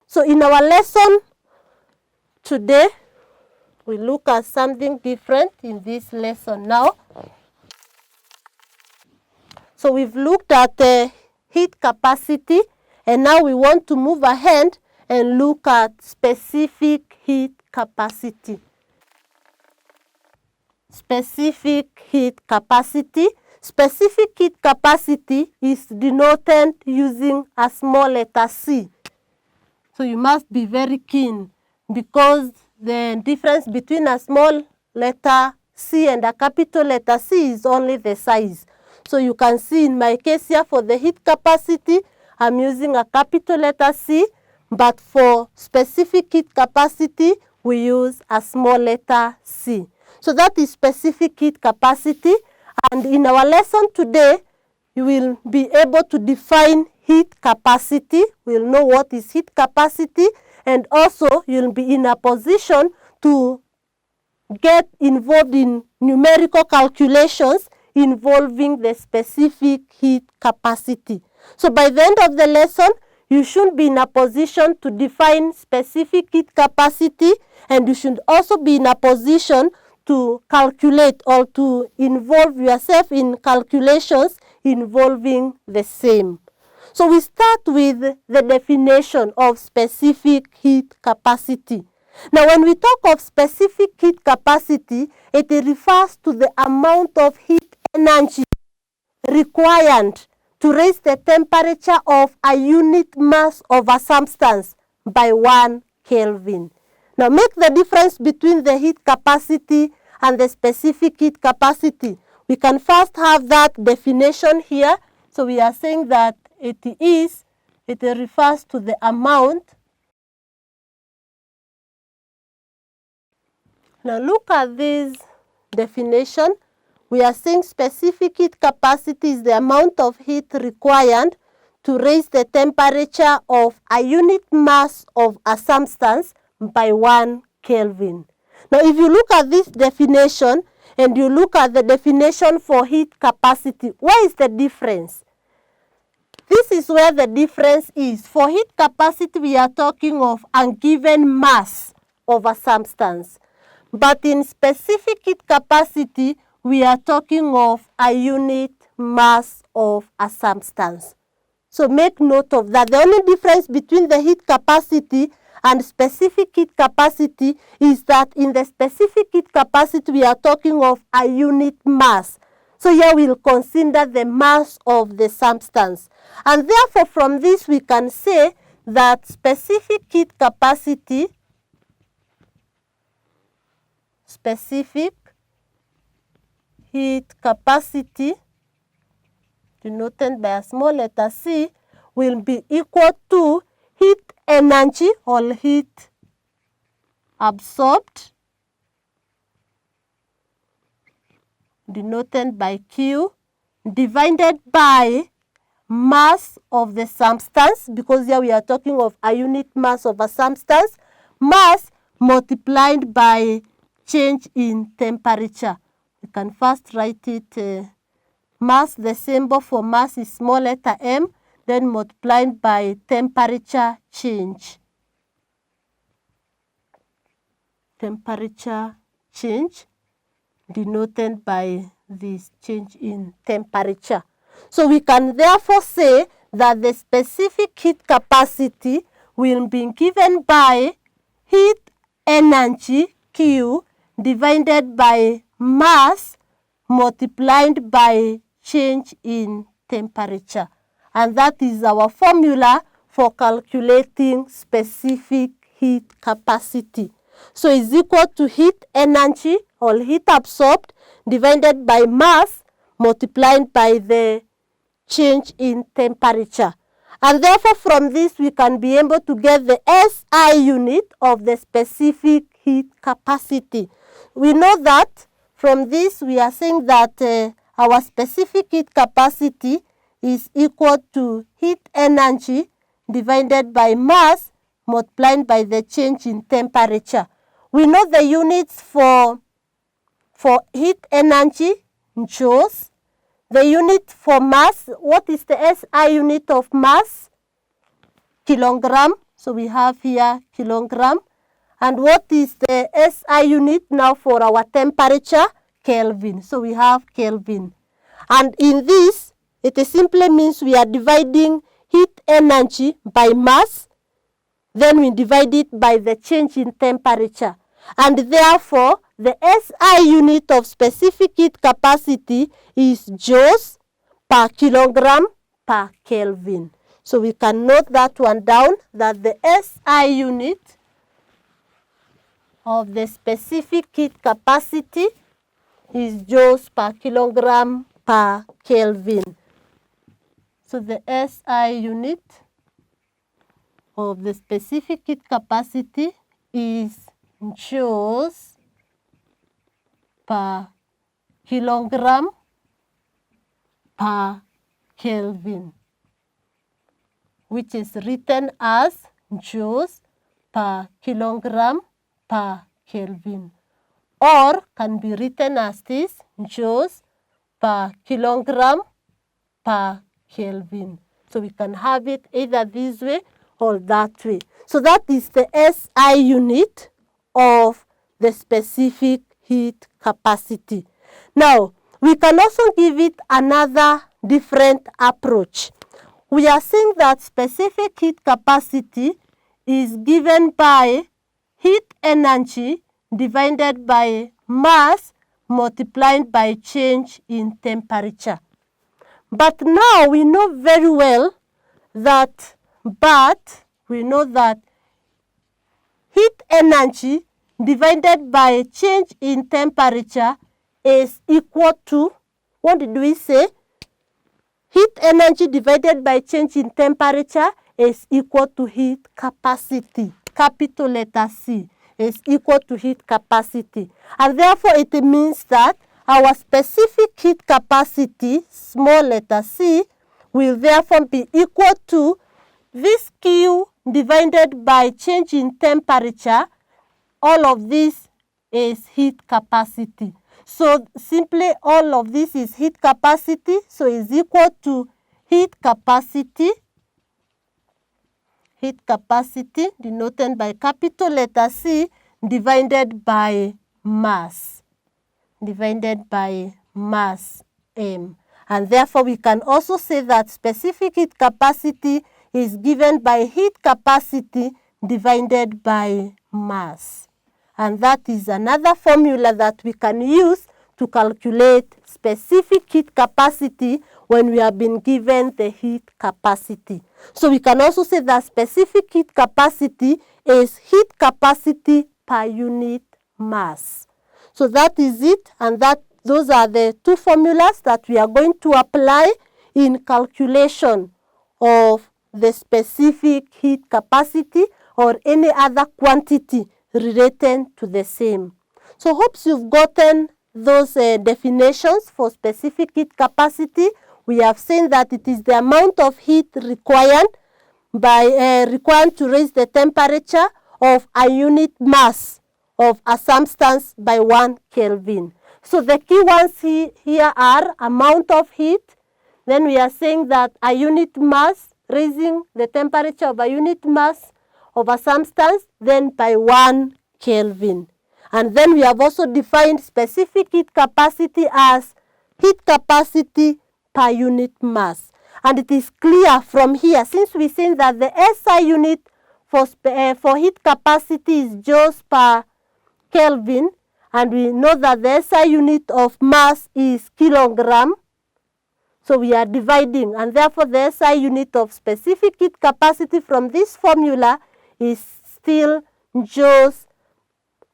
So in our lesson today, we look at something different in this lesson now. So we've looked at heat capacity, and now we want to move ahead and look at specific heat capacity. Specific heat capacity. Specific heat capacity is denoted using a small letter C. So you must be very keen, because the difference between a small letter C and a capital letter C is only the size. So you can see in my case here for the heat capacity, I'm using a capital letter C, but for specific heat capacity, we use a small letter C. So that is specific heat capacity, and in our lesson today, you will be able to define heat capacity. We'll know what is heat capacity, and also you'll be in a position to get involved in numerical calculations involving the specific heat capacity. So by the end of the lesson, you should be in a position to define specific heat capacity, and you should also be in a position to calculate or to involve yourself in calculations involving the same. So we start with the definition of specific heat capacity. Now when we talk of specific heat capacity, it refers to the amount of heat energy required to raise the temperature of a unit mass of a substance by 1 Kelvin. Now make the difference between the heat capacity and the specific heat capacity. We can first have that definition here. So we are saying that it refers to the amount. Now look at this definition. We are saying specific heat capacity is the amount of heat required to raise the temperature of a unit mass of a substance by 1 Kelvin. Now if you look at this definition and you look at the definition for heat capacity, what is the difference? This is where the difference is. For heat capacity, we are talking of a given mass of a substance. But in specific heat capacity, we are talking of a unit mass of a substance. So make note of that. The only difference between the heat capacity and specific heat capacity is that in the specific heat capacity, we are talking of a unit mass. So here we'll consider the mass of the substance. And therefore, from this, we can say that specific heat capacity denoted by a small letter C will be equal to heat energy or heat absorbed denoted by Q divided by mass of the substance, because here we are talking of a unit mass of a substance, mass multiplied by change in temperature. We can first write it mass, the symbol for mass is small letter m, then multiplied by temperature change. Temperature change denoted by this change in temperature. So we can therefore say that the specific heat capacity will be given by heat energy Q divided by mass multiplied by change in temperature. And that is our formula for calculating specific heat capacity. So it's equal to heat energy or heat absorbed divided by mass multiplied by the change in temperature. And therefore from this we can be able to get the SI unit of the specific heat capacity. We know that from this we are saying that our specific heat capacity is equal to heat energy divided by mass multiplied by the change in temperature. We know the units for heat energy, Joules. the unit for mass. What is the SI unit of mass? Kilogram. So we have here kilogram. And what is the SI unit now for our temperature? Kelvin. So we have Kelvin. And in this, it simply means we are dividing heat energy by mass. Then we divide it by the change in temperature. And therefore, the SI unit of specific heat capacity is joules per kilogram per Kelvin. So we can note that one down, that the SI unit of the specific heat capacity is joules per kilogram per Kelvin. So the SI unit of the specific heat capacity is joules per kilogram per Kelvin, which is written as joules per kilogram per Kelvin, or can be written as this, joules per kilogram per Kelvin. So we can have it either this way or that way. So that is the SI unit of the specific heat capacity. Now, we can also give it another different approach. We are saying that specific heat capacity is given by heat energy divided by mass multiplied by change in temperature. But now we know very well that, heat energy divided by change in temperature is equal to, what did we say? Heat energy divided by change in temperature is equal to heat capacity. Capital letter C is equal to heat capacity. And therefore it means that our specific heat capacity, small letter c, will therefore be equal to this Q divided by change in temperature. All of this is heat capacity. So simply all of this is heat capacity, so is equal to heat capacity denoted by capital letter C divided by mass M. And therefore we can also say that specific heat capacity is given by heat capacity divided by mass. And that is another formula that we can use to calculate specific heat capacity when we have been given the heat capacity. So we can also say that specific heat capacity is heat capacity per unit mass. So that is it, and those are the two formulas that we are going to apply in calculation of the specific heat capacity or any other quantity related to the same. So hopes you've gotten those definitions for specific heat capacity. We have seen that it is the amount of heat required to raise the temperature of a unit mass of a substance by 1 Kelvin. So the key ones here are amount of heat. Then we are saying that a unit mass, raising the temperature of a unit mass of a substance, then by 1 Kelvin. And then we have also defined specific heat capacity as heat capacity per unit mass. And it is clear from here, since we see that the SI unit for heat capacity is joules per Kelvin, and we know that the SI unit of mass is kilogram. So we are dividing, and therefore the SI unit of specific heat capacity from this formula is still joules.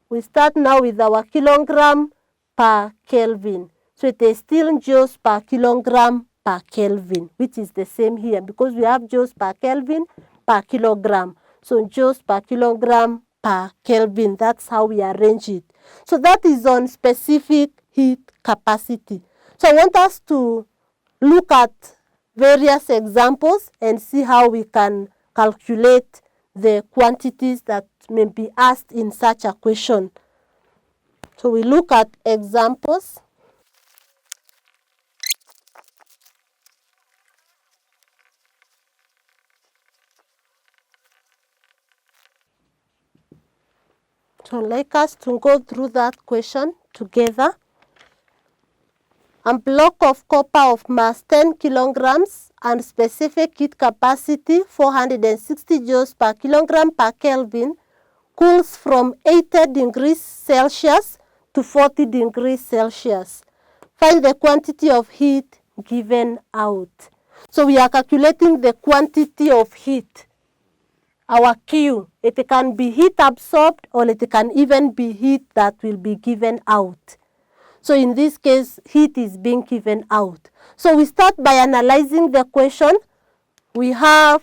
We start now with our kilogram per Kelvin. So it is still joules per kilogram per Kelvin, which is the same here because we have joules per Kelvin per kilogram. So joules per kilogram per Kelvin, that's how we arrange it. So that is on specific heat capacity. So I want us to look at various examples and see how we can calculate the quantities that may be asked in such a question. So we look at examples. So I'd like us to go through that question together. A block of copper of mass 10 kilograms and specific heat capacity 460 joules per kilogram per Kelvin cools from 80 degrees Celsius to 40 degrees Celsius. Find the quantity of heat given out. So we are calculating the quantity of heat. Our Q, it can be heat absorbed or it can even be heat that will be given out. So in this case, heat is being given out. So we start by analyzing the question. We have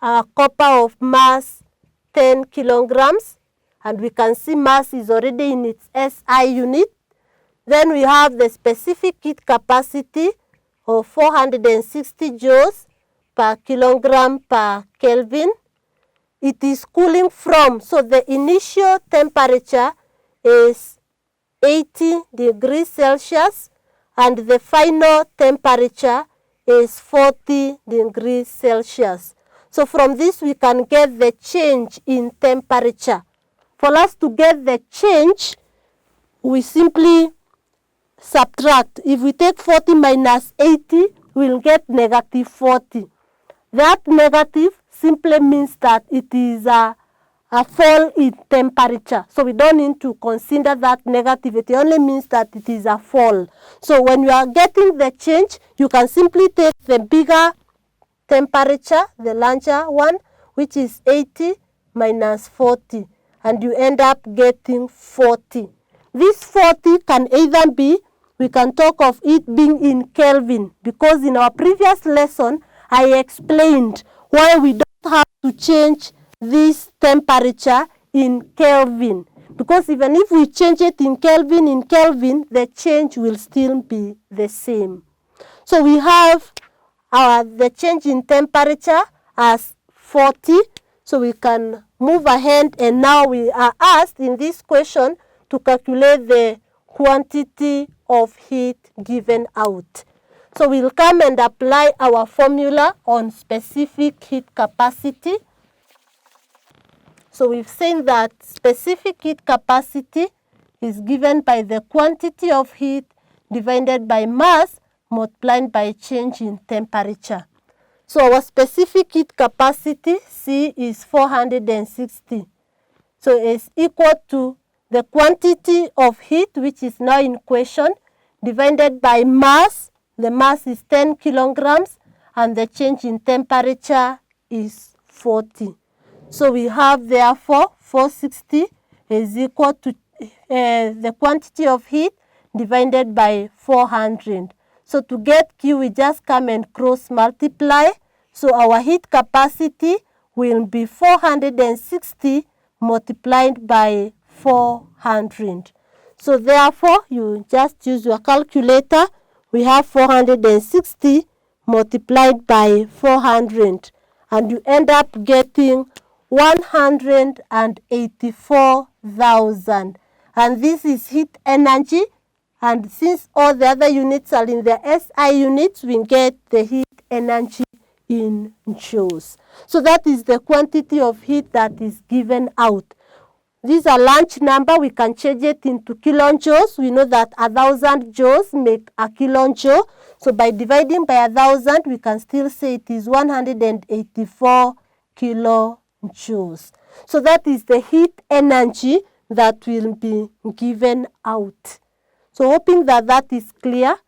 a copper of mass 10 kilograms, and we can see mass is already in its SI unit. Then we have the specific heat capacity of 460 joules per kilogram per Kelvin. It is cooling from, so the initial temperature is 80 degrees Celsius and the final temperature is 40 degrees Celsius. So from this we can get the change in temperature. For us to get the change, we simply subtract. If we take 40 minus 80, we'll get negative 40. That negative simply means that it is a fall in temperature. So we don't need to consider that negative. It only means that it is a fall. So when you are getting the change, you can simply take the bigger temperature, the larger one, which is 80 minus 40, and you end up getting 40. This 40 can either be, we can talk of it being in Kelvin, because in our previous lesson, I explained why we don't have to change this temperature in Kelvin, because even if we change it in Kelvin, the change will still be the same. So we have the change in temperature as 40, so we can move ahead, and now we are asked in this question to calculate the quantity of heat given out. So we'll come and apply our formula on specific heat capacity. So we've seen that specific heat capacity is given by the quantity of heat divided by mass multiplied by change in temperature. So our specific heat capacity, C, is 460. So it's equal to the quantity of heat, which is now in question, divided by mass. The mass is 10 kilograms, and the change in temperature is 40. So we have, therefore, 460 is equal to the quantity of heat divided by 400. So to get Q, we just come and cross multiply. So our heat capacity will be 460 multiplied by 400. So therefore, you just use your calculator. We have 460 multiplied by 400, and you end up getting 184,000. And this is heat energy, and since all the other units are in the SI units, we get the heat energy in joules. So that is the quantity of heat that is given out. This is a large number. We can change it into kilojoules. We know that 1,000 joules make a kilojoule. So by dividing by 1,000, we can still say it is 184 kilojoules. So that is the heat energy that will be given out. So hoping that that is clear.